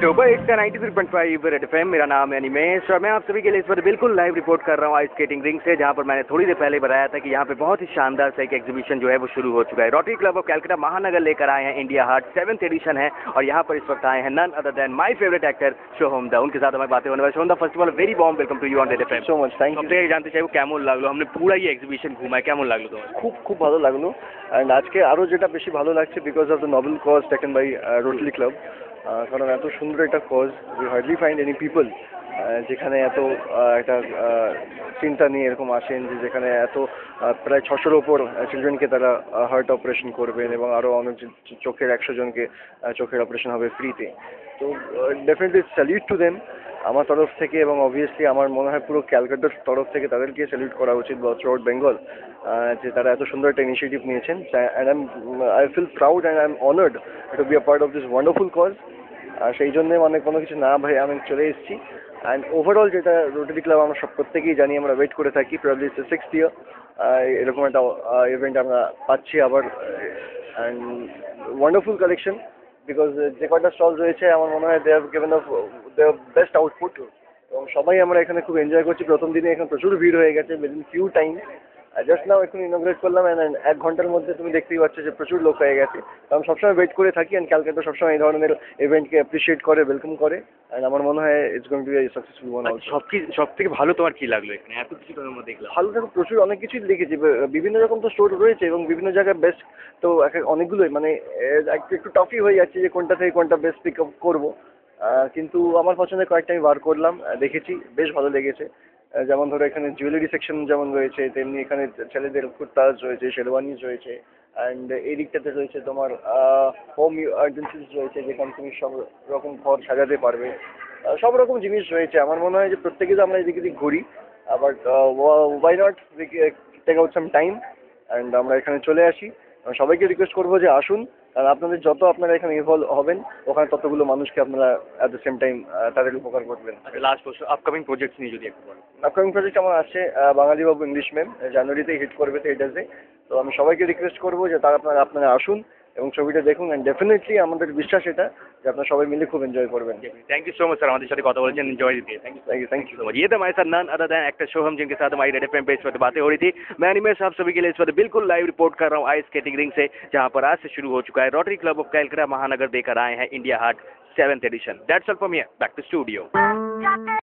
Super hits का 93.5 red FM. मेरा नाम है अनिमेश और मैं आप सभी के लिए इस पर बिल्कुल लाइव रिपोर्ट कर रहा हूँ आइस स्केटिंग रिंग से, जहाँ पर मैंने थोड़ी देर पहले बताया था कि यहाँ पे बहुत ही शानदार सा एक एग्जीबिशन जो है वो शुरू हो चुका है। रोटरी क्लब ऑफ कैलकाटा महानगर लेकर आए हैं इंडिया हार्ट 7th एडिशन है और यहाँ पर इस वक्त आए हैं none other than my favourite actor Soham da. उनके साथ हमारी बातें होने वाली। Soham da, first of all very warm welcome to you on Red FM. So much thank you. जानते चाहिए কেমন লাগলো, हमने पूरा ये एग्जीबिशन घूमा है, কেমন লাগলো তোমার? খুব ভালো লাগলো। অ্যান্ড আজকে আরও যেটা বেশি ভালো লাগছে because of the noble cause taken by Rotary Club. কারণ এত সুন্দর একটা cause we hardly find any people যেখানে এত একটা চিন্তা নিয়ে এরকম আসেন যে যেখানে এত প্রায় 600-র ওপর চিলড্রেনকে তারা হার্ট অপারেশন করবেন এবং আরও অনেক চোখের 100 জনকে চোখের অপারেশন হবে ফ্রিতে। তো ডেফিনেটলি স্যালিউট টু দেম আমার তরফ থেকে, এবং অবভিয়াসলি আমার মনে হয় পুরো ক্যালকাটার তরফ থেকে তাদেরকে স্যালিউট করা উচিত বা থ্রু আউট বেঙ্গল, যে তারা এত সুন্দর একটা ইনিশিয়েটিভ নিয়েছেন। And I feel proud and I am honoured to be a part of this wonderful cause. সেই জন্যে মানে কোনো কিছু না ভাই আমি চলে এসেছি। অ্যান্ড ওভারঅল যেটা রোটারি ক্লাব আমরা সব প্রত্যেকেই জানি, আমরা ওয়েট করে থাকি প্রবলি 6th ইয়ার এরকম একটা ইভেন্ট আমরা পাচ্ছি আবার। অ্যান্ড ওয়ান্ডারফুল কালেকশন বিকজ যে কয়টা স্টল রয়েছে আমার মনে হয় they have given the best output এবং সবাই আমরা এখানে খুব এনজয় করছি। প্রথম দিনে এখানে প্রচুর ভিড় হয়ে গেছে within few time. Just now এখন ইনগ্রেট করলাম অ্যান্ড 1 ঘন্টার মধ্যে তুমি দেখতেই পাচ্ছ যে প্রচুর লোক হয়ে গেছে। আমি সবসময় ওয়েট করে থাকি অ্যান্ড ক্যালকাটা সবসময় এই ধরনের ইভেন্টকে অ্যাপ্রিসিয়েট করে, ওয়েলকাম করে। অ্যান্ড আমার মনে হয় it's going to be a successful one. সব থেকে ভালো তোমার কি লাগলো এখানে এত কিছু তোমার মধ্যে দেখলাম? ভালো দেখো প্রচুর অনেক কিছুই দেখেছি, বিভিন্ন রকম তো স্টোর রয়েছে এবং বিভিন্ন জায়গায় বেস্ট তো অনেকগুলোই মানে একটু টাফই হয়ে যাচ্ছে যে কোনটা থেকে কোনটা বেস্ট পিক আপ করবো। কিন্তু আমার পছন্দের কয়েকটা আমি বার করলাম, দেখেছি, বেশ ভালো লেগেছে। যেমন ধরো এখানে জুয়েলারি সেকশন যেমন রয়েছে, তেমনি এখানে ছেলেদের কুর্তাজ রয়েছে, শেরওয়ানিজ রয়েছে। অ্যান্ড এই দিকটাতে রয়েছে তোমার হোম ইউটেন্সিলস রয়েছে, যেখানে তুমি সব রকম ঘর সাজাতে পারবে। সব রকম জিনিস রয়েছে। আমার মনে হয় যে প্রত্যেকে তো আমরা এদিক এদিক ঘুরি, but why not take out some time and আমরা এখানে চলে আসি। সবাইকে রিকোয়েস্ট করবো যে আসুন, কারণ আপনাদের যত আপনারা এখানে ইনভলভ হবেন ওখানে ততগুলো মানুষকে আপনারা অ্যাট দ্য সেম টাইম তাদের উপকার করবেন। লাস্ট বছর আপকামিং প্রজেক্টস নিয়ে যদি একটু বলেন। আপকামিং প্রজেক্ট আমার আছে বাঙালি বাবু ইংলিশ ম্যাম, জানুয়ারিতেই হিট করবে থিয়েটার্সে। তো আমি সবাইকে রিকোয়েস্ট করবো যে তারা আপনারা আসুন এবং ছবিটা দেখুন। অ্যান্ড ডেফিনেটলি আমাদের বিশ্বাস এটা যে আপনারা সবাই মিলে খুব এনজয় করবেন। Thank you so much sir, हमारे साथ কথা বলেছেন, एंजॉय दिए। Thank you so much. ये था हमारे साथ नन अदर देन एक्टर सोहम, जिनके साथ हमारी रेड एफएम पे इस वक्त बातें हो रही थी। मैं अनिमेश आप सभी के लिए इस वक्त बिल्कुल लाइव रिपोर्ट कर रहा हूँ आइस स्केटिंग रिंग से, जहाँ पर आज से शुरू हो चुका है रोटरी क्लब ऑफ कैलकाटा महानगर देकर आए हैं India heart 7th edition. That's all from here, back to studio.